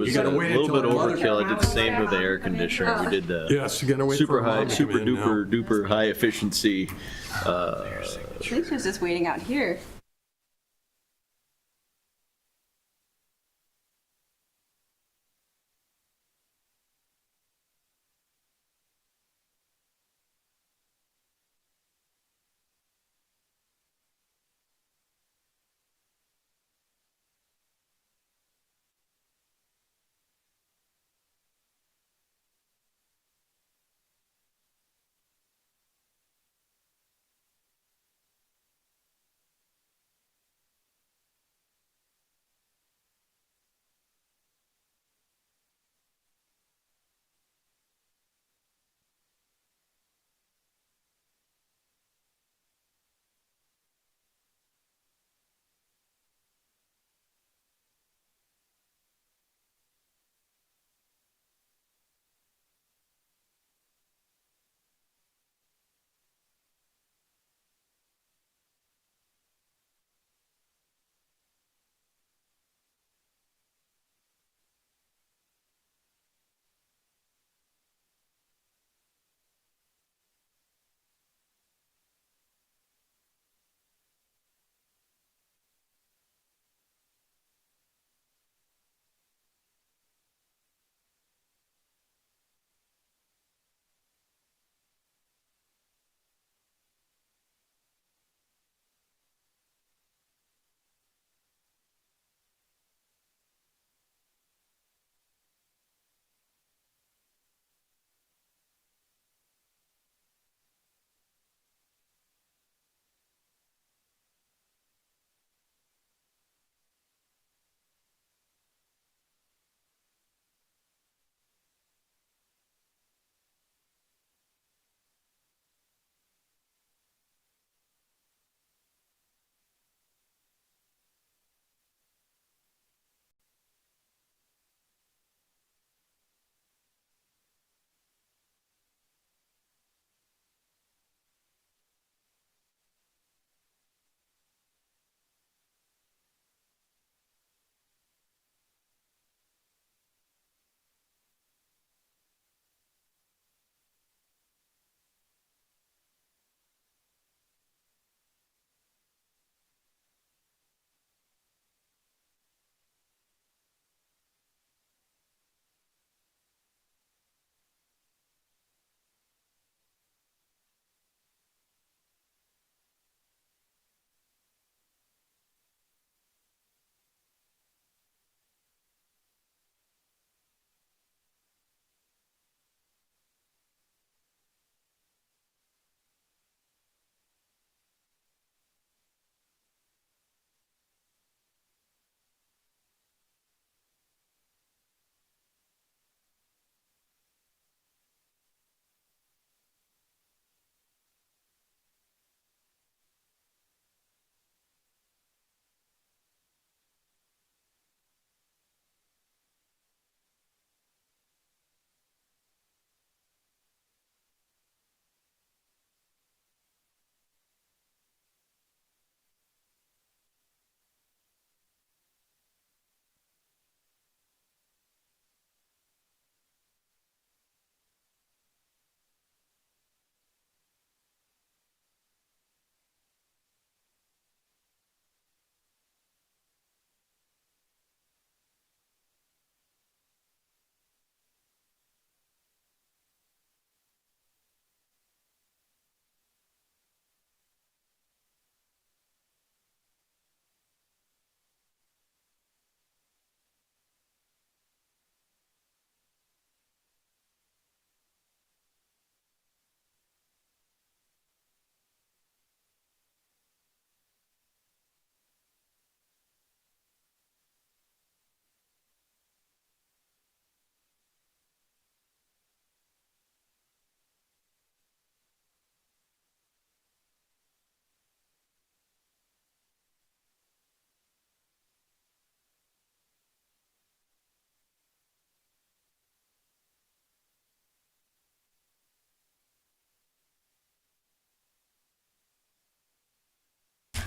was You gotta a wait little bit until her mother- overkill. I did the same with the air conditioner. We did the Yes, you gotta wait for super her mom high, to come super in now. duper high efficiency. I think she was just waiting out here.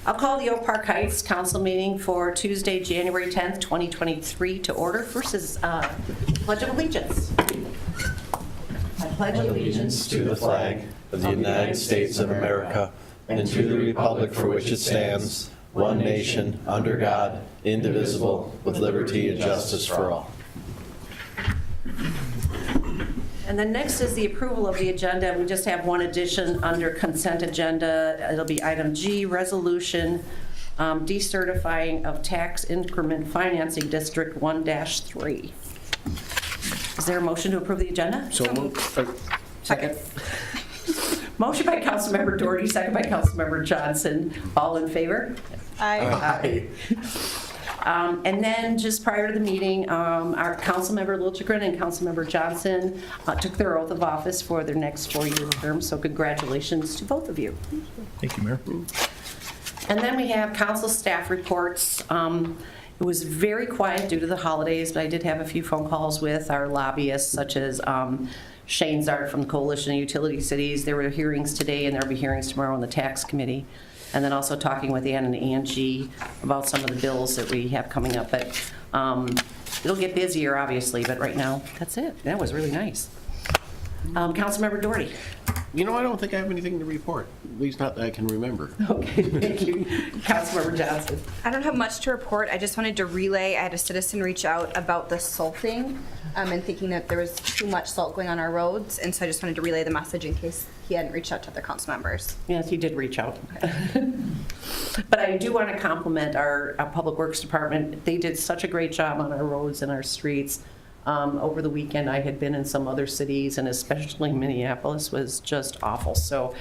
I'll call the Oakpark Heights Council meeting for Tuesday, January 10th, 2023 to order. First is Pledge of Allegiance. I pledge Allegiance to the flag of the United States of America and to the republic for which it stands, one nation, under God, indivisible, with liberty and justice for all. And then next is the approval of the agenda. We just have one addition under consent agenda. It'll be item G, resolution decertifying of tax increment financing district 1-3. Is there a motion to approve the agenda? So moved. Second. Motion by Councilmember Doherty, second by Councilmember Johnson. All in favor? Aye. And then just prior to the meeting, our Councilmember Liljegren and Councilmember Johnson took their oath of office for their next 4-year term, so congratulations to both of you. Thank you, Mayor. And then we have council staff reports. It was very quiet due to the holidays, but I did have a few phone calls with our lobbyists, such as Shane Zard from the Coalition of Utility Cities. There were hearings today, and there'll be hearings tomorrow on the tax committee. And then also talking with Ann and Angie about some of the bills that we have coming up. But it'll get busier, obviously, but right now, that's it. That was really nice. Councilmember Doherty. You know, I don't think I have anything to report, at least not that I can remember. Okay, thank you. Councilmember Johnson. I don't have much to report. I just wanted to relay, I had a citizen reach out about the salting and thinking that there was too much salt going on our roads. And so I just wanted to relay the message in case he hadn't reached out to other council members. Yes, you did reach out. But I do want to compliment our Public Works Department. They did such a great job on our roads and our streets. Over the weekend, I had been in some other cities, and especially Minneapolis was just awful. So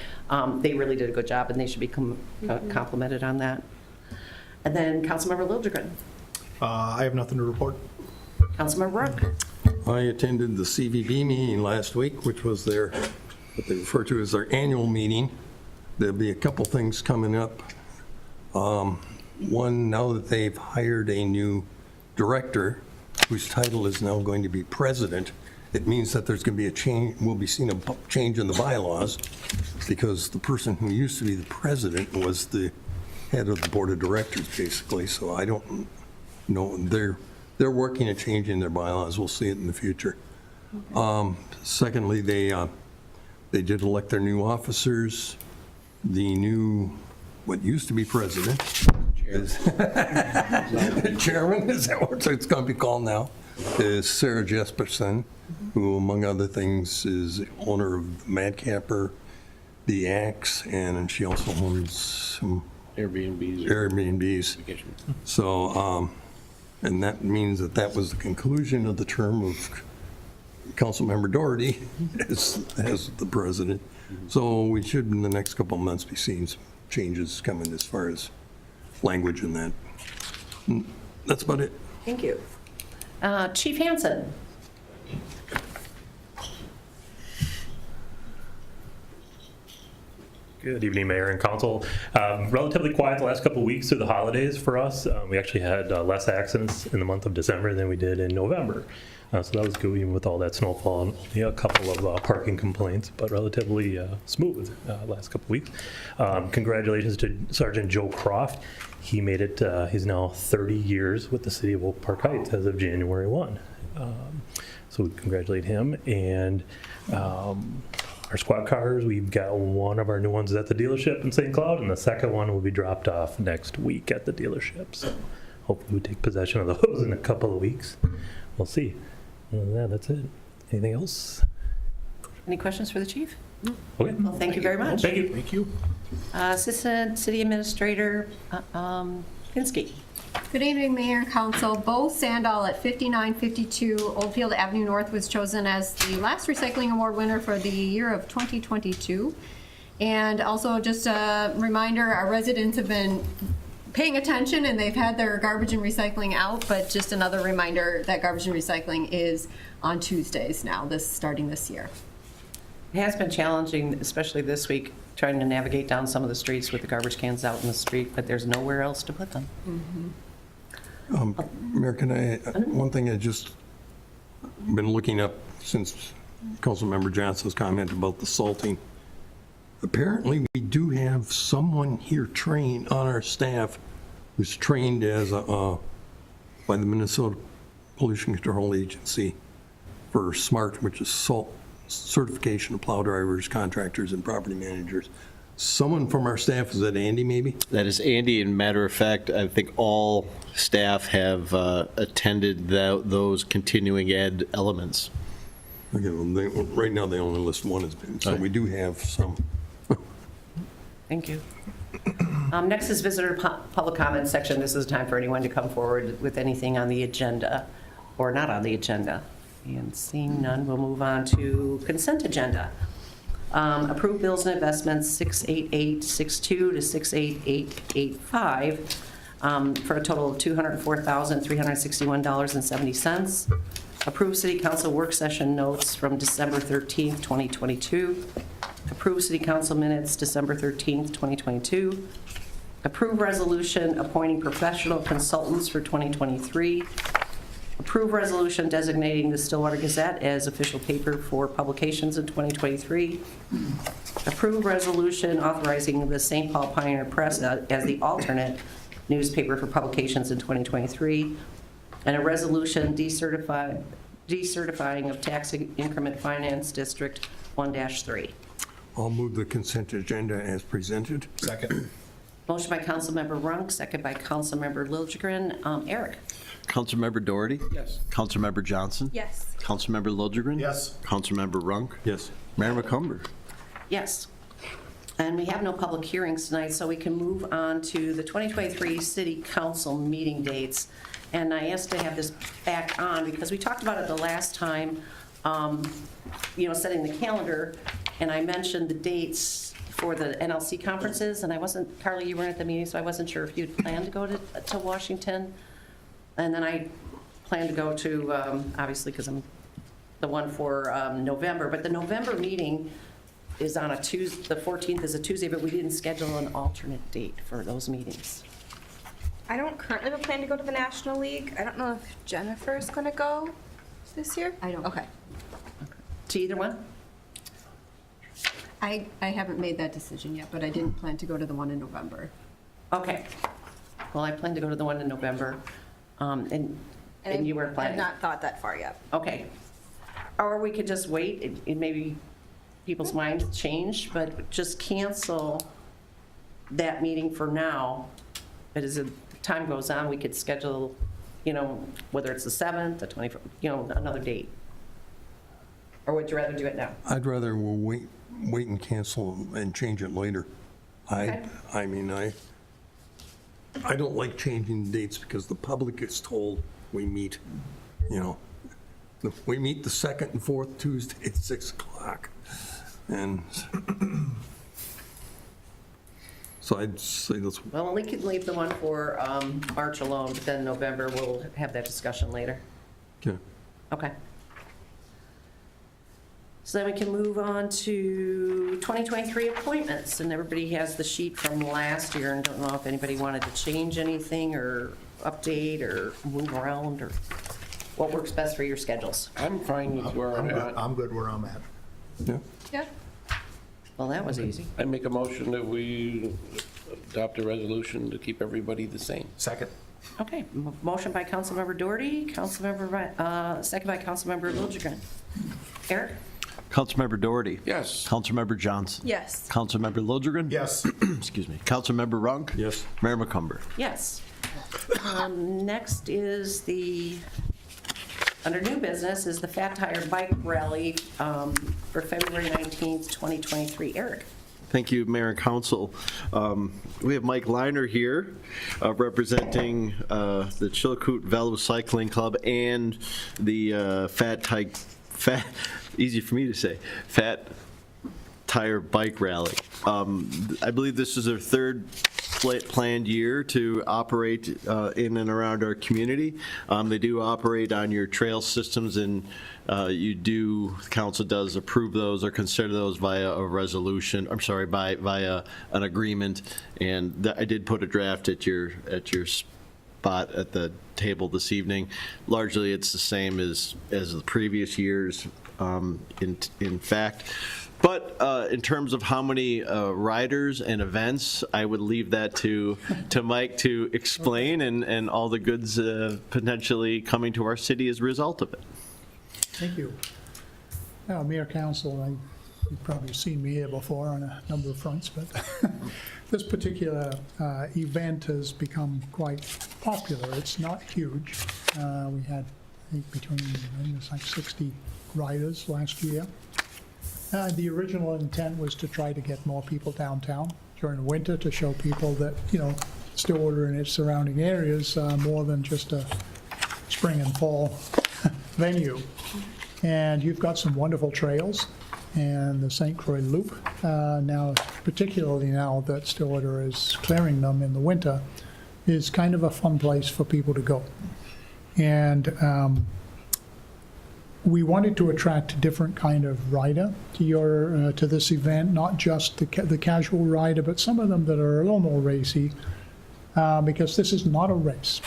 they really did a good job, and they should be complimented on that. And then Councilmember Liljegren. I have nothing to report. Councilmember Rook. I attended the CVB meeting last week, which was what they refer to as their annual meeting. There'll be a couple things coming up. One, now that they've hired a new director, whose title is now going to be president, it means that there's going to be a change, we'll be seeing a change in the bylaws, because the person who used to be the president was the head of the board of directors, basically. So I don't know, they're working at changing their bylaws. We'll see it in the future. Secondly, they did elect their new officers. The new, what used to be president, chairman, is that what it's going to be called now, is Sarah Jesperson, who, among other things, is owner of Madcapper, The Axe, and she also owns some Airbnbs. So, and that means that was the conclusion of the term of Councilmember Doherty as the president. So we should, in the next couple of months, be seeing some changes coming as far as language in that. That's about it. Thank you. Chief Hansen. Good evening, Mayor and Council. Relatively quiet the last couple of weeks through the holidays for us. We actually had less accidents in the month of December than we did in November. So that was good, even with all that snowfall and a couple of parking complaints, but relatively smooth last couple of weeks. Congratulations to Sergeant Joe Croft. He made it, he's now 30 years with the city of Oakpark Heights as of January 1. So we congratulate him. And our squad cars, we've got one of our new ones at the dealership in St. Cloud, and the second one will be dropped off next week at the dealership. So hopefully we take possession of those in a couple of weeks. We'll see. Yeah, that's it. Anything else? Any questions for the chief? Okay. Well, thank you very much. Thank you. Thank you. Assistant City Administrator Pinsky. Good evening, Mayor and Council. Bo Sandall at 5952 Oldfield Avenue North was chosen as the last recycling award winner for the year of 2022. And also just a reminder, our residents have been paying attention and they've had their garbage and recycling out, but just another reminder that garbage and recycling is on Tuesdays now, starting this year. It has been challenging, especially this week, trying to navigate down some of the streets with the garbage cans out in the street, but there's nowhere else to put them. Mayor, can one thing I just been looking up since Councilmember Johnson's comment about the salting. apparently we do have someone here trained on our staff who's trained as by the Minnesota Pollution Control Agency for SMART, which is SALT certification of plow drivers, contractors, and property managers. Someone from our staff, is that Andy maybe? That is Andy, and matter of fact, I think all staff have attended those continuing ed elements. Okay, well, right now they only list one as been, so we do have some. Thank you. Next is visitor public comment section. This is time for anyone to come forward with anything on the agenda or not on the agenda. And seeing none, we'll move on to consent agenda. Approved bills and investments 68862 to 68885 for a total of $204,361.70. Approved city council work session notes from December 13th, 2022. Approved city council minutes December 13th, 2022. Approved resolution appointing professional consultants for 2023. Approved resolution designating the Stillwater Gazette as official paper for publications in 2023. Approved resolution authorizing the St. Paul Pioneer Press as the alternate newspaper for publications in 2023. And a resolution decertifying of tax increment finance district 1-3. I'll move the consent agenda as presented. Second. Motion by Councilmember Runk, second by Councilmember Liljegren. Eric? Councilmember Doherty? Yes. Councilmember Johnson? Yes. Councilmember Liljegren? Yes. Councilmember Runk? Yes. Mayor McCumber? Yes. And we have no public hearings tonight, so we can move on to the 2023 City Council meeting dates. And I asked to have this back on because we talked about it the last time, setting the calendar, and I mentioned the dates for the NLC conferences, and I wasn't, Carly, you weren't at the meeting, so I wasn't sure if you'd planned to go to Washington. And then I plan to go to, obviously, because I'm the one for November, but the November meeting is on a Tuesday, the 14th is a Tuesday, but we didn't schedule an alternate date for those meetings. I don't currently have a plan to go to the National League. I don't know if Jennifer's going to go this year. I don't. Okay. To either one? I haven't made that decision yet, but I didn't plan to go to the one in November. Okay. Well, I plan to go to the one in November, and you were I've planning. not thought that far yet. Okay. Or we could just wait, and maybe people's minds change, but just cancel that meeting for now. But as time goes on, we could schedule, whether it's the 7th, the 24th, another date. Or would you rather do it now? I'd rather we'll wait and cancel and change it later. Okay. I mean, I don't like changing dates because the public is told we meet, we meet the second and fourth Tuesday at 6 o'clock. And so I'd say let's, Well, we could leave the one for March alone, but then November, we'll have that discussion later. okay. Okay. So then we can move on to 2023 appointments, and everybody has the sheet from last year, and don't know if anybody wanted to change anything or update or move around, or what works best for your schedules. I'm fine with where I'm at. I'm good where I'm at. Yeah. Yeah. Well, that was easy. I make a motion that we adopt a resolution to keep everybody the same. Second. Okay, motion by Councilmember Doherty, second by Councilmember Liljegren. Eric? Councilmember Doherty? Yes. Councilmember Johnson? Yes. Councilmember Liljegren? Yes. Excuse me. Councilmember Runk? Yes. Mayor McCumber? Yes. Next is under new business is the Fat Tire Bike Rally for February 19th, 2023. Eric? Thank you, Mayor and Council. We have Mike Leiner here representing the Chilkoot Velo Cycling Club and the easy for me to say, Fat Tire Bike Rally. I believe this is their third planned year to operate in and around our community. They do operate on your trail systems, and the council does approve those or consider those via a resolution, via an agreement. And I did put a draft at your spot at the table this evening. Largely, it's the same as the previous years, in fact. But in terms of how many riders and events, I would leave that to Mike to explain and all the goods potentially coming to our city as a result of it. Thank you. Mayor, Council, you've probably seen me here before on a number of fronts, but this particular event has become quite popular. It's not huge. We had, I think, between, I think it was like 60 riders last year. The original intent was to try to get more people downtown during the winter to show people that, Stillwater and its surrounding areas are more than just a spring and fall venue. And you've got some wonderful trails, and the St. Croix Loop, now, particularly now that Stillwater is clearing them in the winter, is kind of a fun place for people to go. And we wanted to attract a different kind of rider to this event, not just the casual rider, but some of them that are a little more racy, because this is not a race.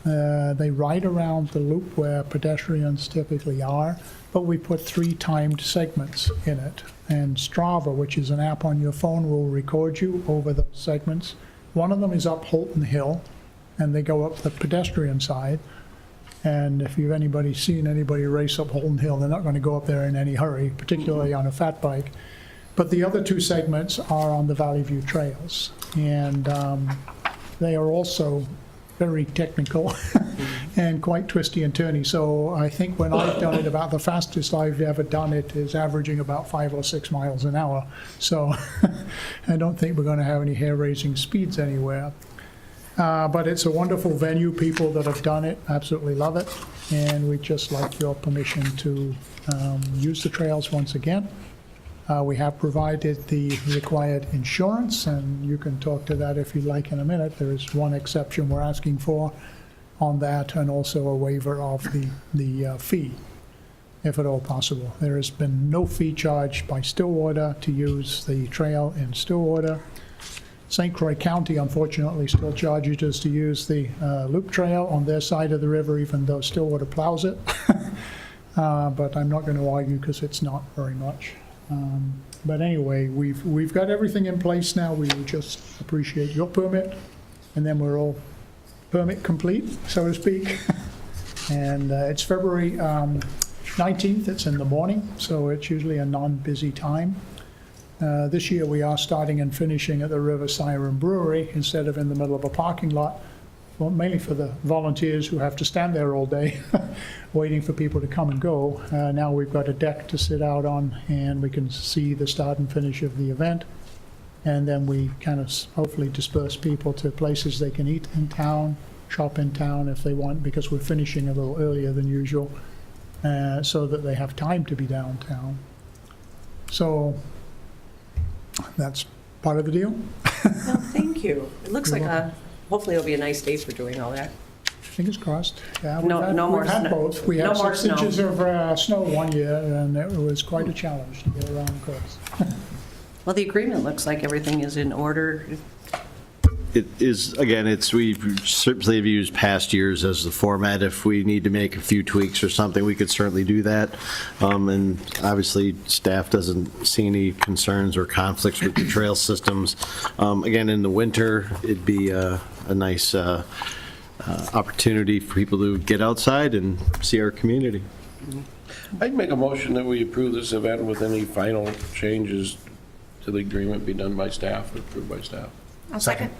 They ride around the loop where pedestrians typically are, but we put 3 timed segments in it. And Strava, which is an app on your phone, will record you over those segments. One of them is up Holton Hill, and they go up the pedestrian side. And if you've seen anybody race up Holton Hill, they're not going to go up there in any hurry, particularly on a fat bike. But the other 2 segments are on the Valley View Trails. And they are also very technical and quite twisty and turny. So I think when I've done it, about the fastest I've ever done it is averaging about 5 or 6 miles an hour. So I don't think we're going to have any hair-raising speeds anywhere. But it's a wonderful venue. People that have done it absolutely love it. And we'd just like your permission to use the trails once again. We have provided the required insurance, and you can talk to that if you'd like in a minute. There is one exception we're asking for on that, and also a waiver of the fee, if at all possible. There has been no fee charged by Stillwater to use the trail in Stillwater. St. Croix County, unfortunately, still charges us to use the loop trail on their side of the river, even though Stillwater plows it. But I'm not going to argue because it's not very much. But anyway, we've got everything in place now. We would just appreciate your permit, and then we're all permit complete, so to speak. And it's February 19th. It's in the morning, so it's usually a non-busy time. This year we are starting and finishing at the River Siren Brewery instead of in the middle of a parking lot, well, mainly for the volunteers who have to stand there all day waiting for people to come and go. Now we've got a deck to sit out on, and we can see the start and finish of the event. And then we kind of hopefully disperse people to places they can eat in town, shop in town if they want, because we're finishing a little earlier than usual, so that they have time to be downtown. So that's part of the deal. Well, thank you. It looks like hopefully it'll be a nice day for doing all that. Fingers crossed. Yeah, No more we've had snow. both. We No had more 6 inches of snow one year, and it was quite a challenge to get around the course. Well, the agreement looks like everything is in order. It is, again, we certainly have used past years as the format. If we need to make a few tweaks or something, we could certainly do that. And obviously, staff doesn't see any concerns or conflicts with the trail systems. Again, in the winter, it'd be a nice opportunity for people to get outside and see our community. I'd make a motion that we approve this event with any final changes to the agreement be done by staff, or approved by staff. I'll second.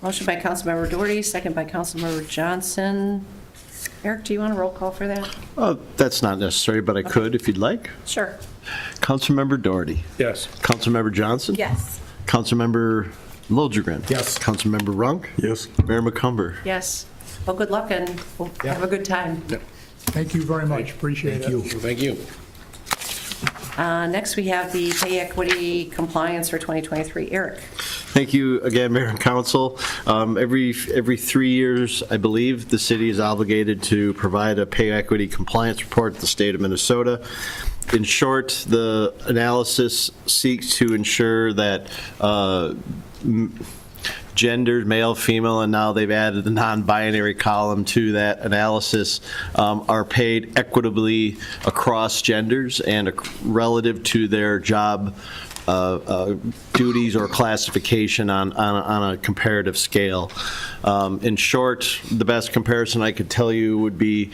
Motion by Councilmember Doherty, second by Councilmember Johnson. Eric, do you want a roll call for that? That's not necessary, but I could if you'd like. Sure. Councilmember Doherty. Yes. Councilmember Johnson. Yes. Councilmember Liljegren. Yes. Councilmember Runk. Yes. Mayor McCumber. Yes. Well, good luck, and we'll have a good time. Thank you very much. Appreciate it. Thank you. Next, we have the pay equity compliance for 2023. Eric. Thank you again, Mayor and Council. Every 3 years, I believe, the city is obligated to provide a pay equity compliance report to the state of Minnesota. In short, the analysis seeks to ensure that gendered, male, female, and now they've added the non-binary column to that analysis, are paid equitably across genders and relative to their job duties or classification on a comparative scale. In short, the best comparison I could tell you would be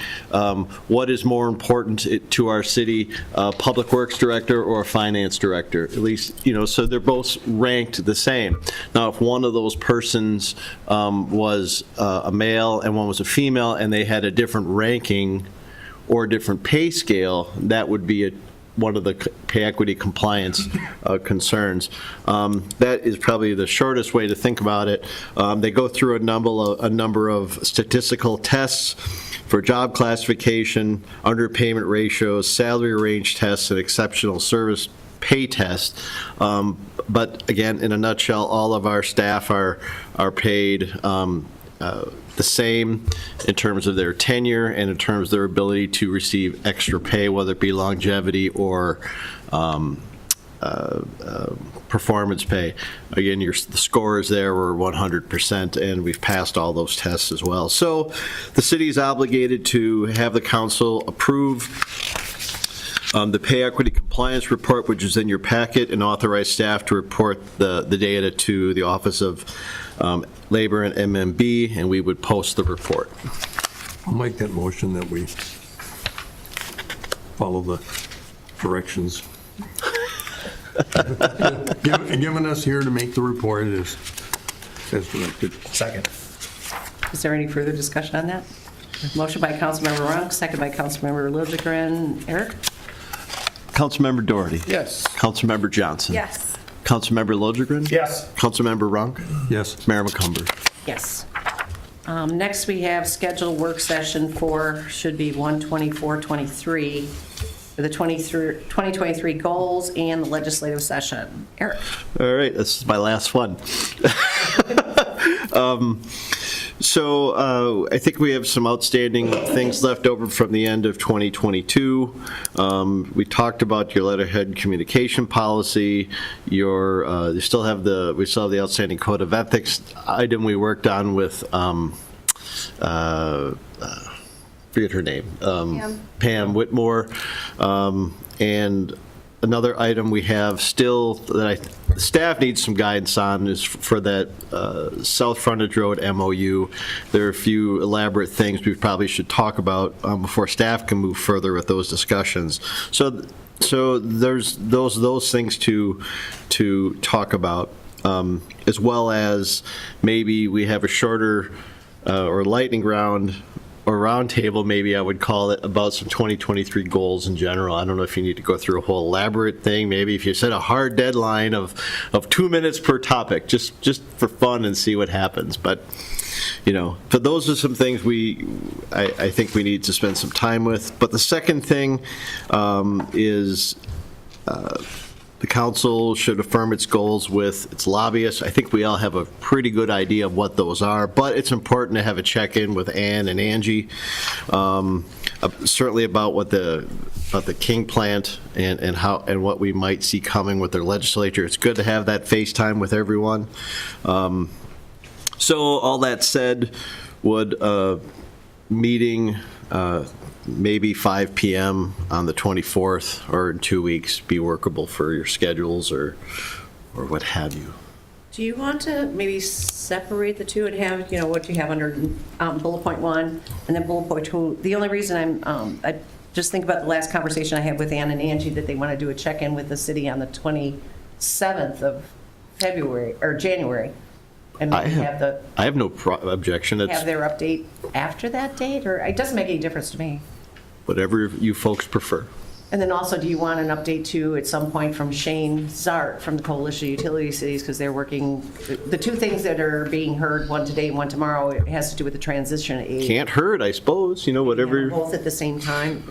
what is more important to our city, a public works director or a finance director, at least, so they're both ranked the same. Now, if one of those persons was a male and one was a female and they had a different ranking or a different pay scale, that would be one of the pay equity compliance concerns. That is probably the shortest way to think about it. They go through a number of statistical tests for job classification, underpayment ratios, salary range tests, and exceptional service pay test. But again, in a nutshell, all of our staff are paid the same in terms of their tenure and in terms of their ability to receive extra pay, whether it be longevity or performance pay. Again, the scores there were 100%, and we've passed all those tests as well. So the city is obligated to have the council approve the pay equity compliance report, which is in your packet, and authorize staff to report the data to the Office of Labor and MMB, and we would post the report. I'll make that motion that we follow the directions given us here to make the report as directed. Second. Is there any further discussion on that? Motion by Councilmember Runk, second by Councilmember Liljegren. Eric? Councilmember Doherty. Yes. Councilmember Johnson. Yes. Councilmember Liljegren. Yes. Councilmember Runk. Yes. Mayor McCumber. Yes. Next, we have scheduled work session for, should be 1/24/23, for the 2023 goals and the legislative session. Eric? All right, this is my last one. So I think we have some outstanding things left over from the end of 2022. We talked about your letterhead communication policy. We still have the outstanding code of ethics item we worked on with forget her name, Pam Whitmore, and another item we have still that the staff needs some guidance on is for that South Frontage Road MOU. There are a few elaborate things we probably should talk about before staff can move further with those discussions. So there's those things to talk about, as well as maybe we have a shorter or lightning round or roundtable, maybe I would call it, about some 2023 goals in general. I don't know if you need to go through a whole elaborate thing. Maybe if you set a hard deadline of 2 minutes per topic, just for fun and see what happens. But but those are some things I think we need to spend some time with. But the second thing is the council should affirm its goals with its lobbyists. I think we all have a pretty good idea of what those are, but it's important to have a check-in with Ann and Angie, certainly about the King plant and what we might see coming with their legislature. It's good to have that FaceTime with everyone. So all that said, would meeting maybe 5 p.m. on the 24th or in 2 weeks be workable for your schedules or what have you? Do you want to maybe separate the two and have, what you have under bullet point 1 and then bullet point 2? The only reason I just think about the last conversation I had with Ann and Angie that they want to do a check-in with the city on the 27th of February or January. And maybe I have no objection. Have their update after that date, or it doesn't make any difference to me. Whatever you folks prefer. And then also, do you want an update too at some point from Shane Zart from the Coalition of Utility Cities, because they're working, the two things that are being heard, one today and one tomorrow, it has to do with the transition aid. Can't hurt, I suppose, whatever. Both at the same time,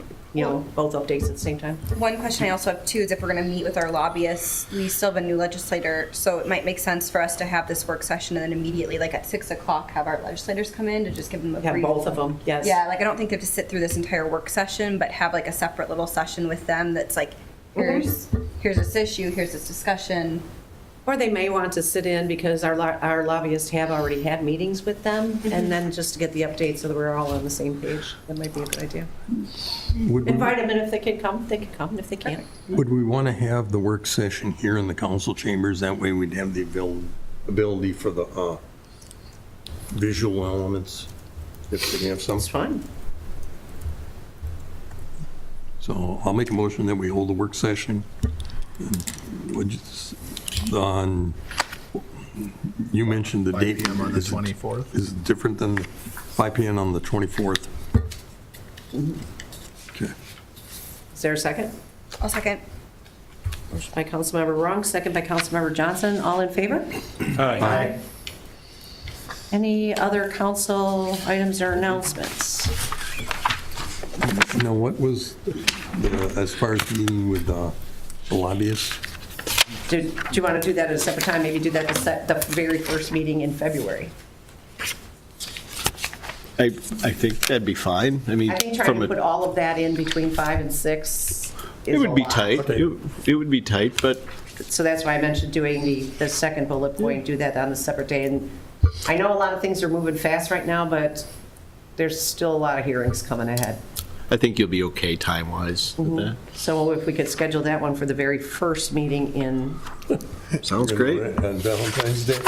both updates at the same time. One question I also have too is if we're going to meet with our lobbyists, we still have a new legislator, so it might make sense for us to have this work session and then immediately, like at 6 o'clock, have our legislators come in to just give them a Have brief. both of them, yes. Yeah, I don't think they have to sit through this entire work session, but have like a separate little session with them that's like, here's this issue, here's this discussion. Or they may want to sit in because our lobbyists have already had meetings with them, and then just to get the update so that we're all on the same page. That might be a good idea. Would we- Invite them, and if they can come, they can come, and if they can't. Would we want to have the work session here in the council chambers? That way we'd have the ability for the visual elements, if they have some. It's fun. So I'll make a motion that we hold a work session. On, you mentioned the 5 date. PM on the Is it- 24th. Is it different than 5 PM on the 24th? Okay. Is there a second? I'll second. Motion by Councilmember Rung, second by Councilmember Johnson. All in favor? Aye. Any other council items or announcements? Now, what was, as far as meeting with the lobbyists? Do you want to do that at a separate time? Maybe do that the very first meeting in February? I think that'd be fine. I mean, I think trying from to put a, all of that in between 5 and 6 is it would be a lot. tight. It would be tight, but So that's why I mentioned doing the second bullet point, do that on a separate day. And I know a lot of things are moving fast right now, but there's still a lot of hearings coming ahead. I think you'll be okay time-wise with that. So if we could schedule that one for the very first meeting in, Sounds great. On Valentine's Day?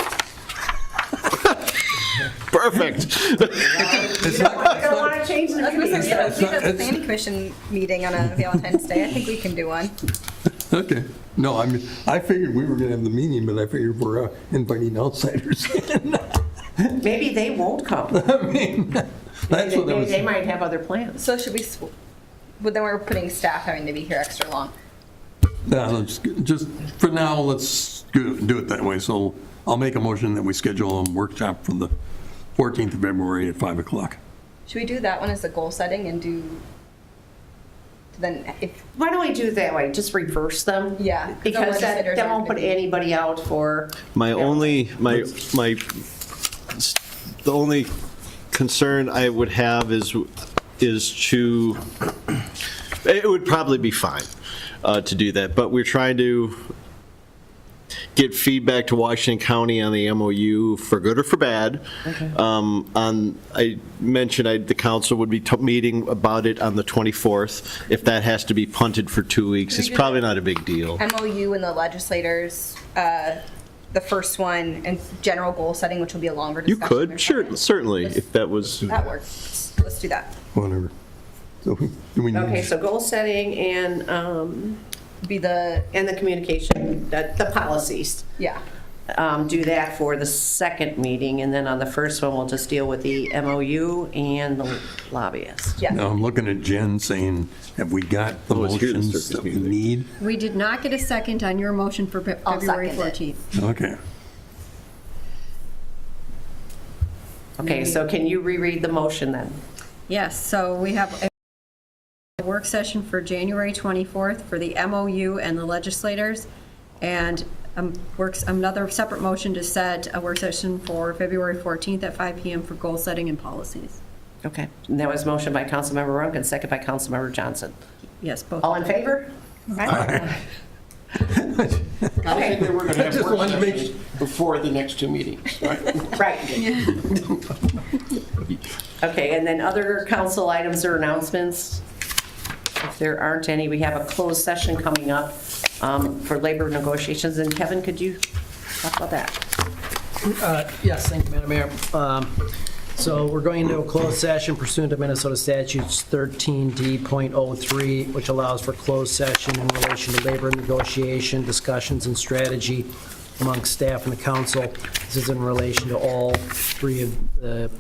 Perfect. I don't want to change I was gonna the say, yeah, we have a planning commission meeting on a Valentine's Day. I think we can do one. Okay. No, I mean, I figured we were going to have the meeting, but I figured we're inviting outsiders in. Maybe they won't come. I mean, that's what I was. They might have other plans. So should we, but then we're putting staff having to be here extra long. No, just for now, let's do it that way. So I'll make a motion that we schedule a workshop for the 14th of February at 5 o'clock. Should we do that one as a goal setting and do, then if, Why don't we do it that way? Just reverse them? Yeah, 'cause the Because that legislators won't aren't put gonna be- anybody out for. My only, the only concern I would have is to, it would probably be fine to do that, but we're trying to get feedback to Washington County on the MOU for good or for bad. I mentioned the council would be meeting about it on the 24th. If that has to be punted for 2 weeks, it's probably not a big deal. MOU and the legislators, the first one, and general goal setting, which will be a longer You discussion. or could, sure, something. certainly, if that was. That works. Let's do that. Whatever. So do we need? Okay, so goal setting and Be the, the communication, the policies. yeah. Do that for the second meeting, and then on the first one, we'll just deal with the MOU and the lobbyists. Yeah. Now, I'm looking at Jen saying, have we got the Oh, it's here to motions start that we this meeting. need? We did not get a second on your motion for I'll February second it. 14th. Okay. Okay, so can you reread the motion then? Yes, so we have a work session for January 24th for the MOU and the legislators, and another separate motion to set a work session for February 14th at 5 PM for goal setting and policies. Okay, and that was motion by Councilmember Runk and second by Councilmember Johnson. Yes, both. All in favor? I think that we're going to have just work wanted to make sessions before the next 2 meetings, right? Right. Okay, and then other council items or announcements? If there aren't any, we have a closed session coming up for labor negotiations. And Kevin, could you talk about that? Yes, thank you, Madam Mayor. So we're going into a closed session pursuant to Minnesota statutes 13D.03, which allows for closed session in relation to labor negotiation, discussions, and strategy amongst staff and the council. This is in relation to all 3 of the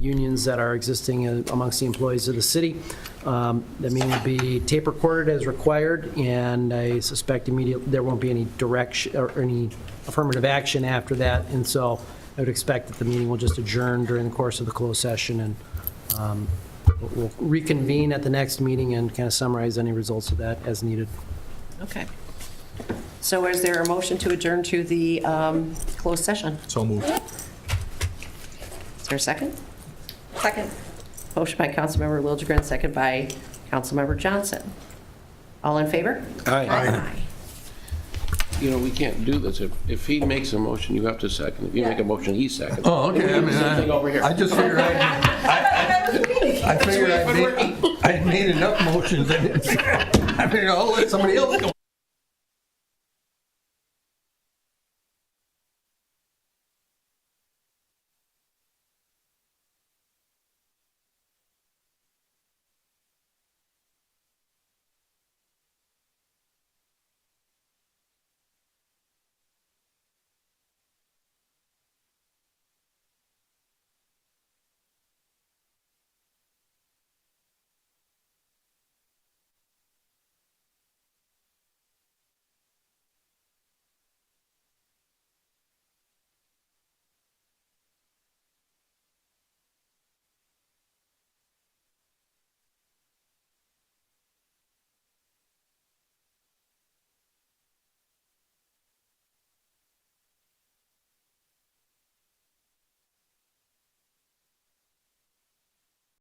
unions that are existing amongst the employees of the city. The meeting will be tape recorded as required, and I suspect immediately there won't be any direction or any affirmative action after that. And so I would expect that the meeting will just adjourn during the course of the closed session, and we'll reconvene at the next meeting and kind of summarize any results of that as needed. Okay. So is there a motion to adjourn to the closed session? So moved. Is there a second? Second. Motion by Councilmember Liljegren, second by Councilmember Johnson. All in favor? Aye. Aye. you know, we can't do this. If he makes a motion, you have to second. If you make a motion, he seconds. Oh, okay, I mean, Same thing over here. I just figured I figured I'd made enough motions. I figured I'll let somebody else go.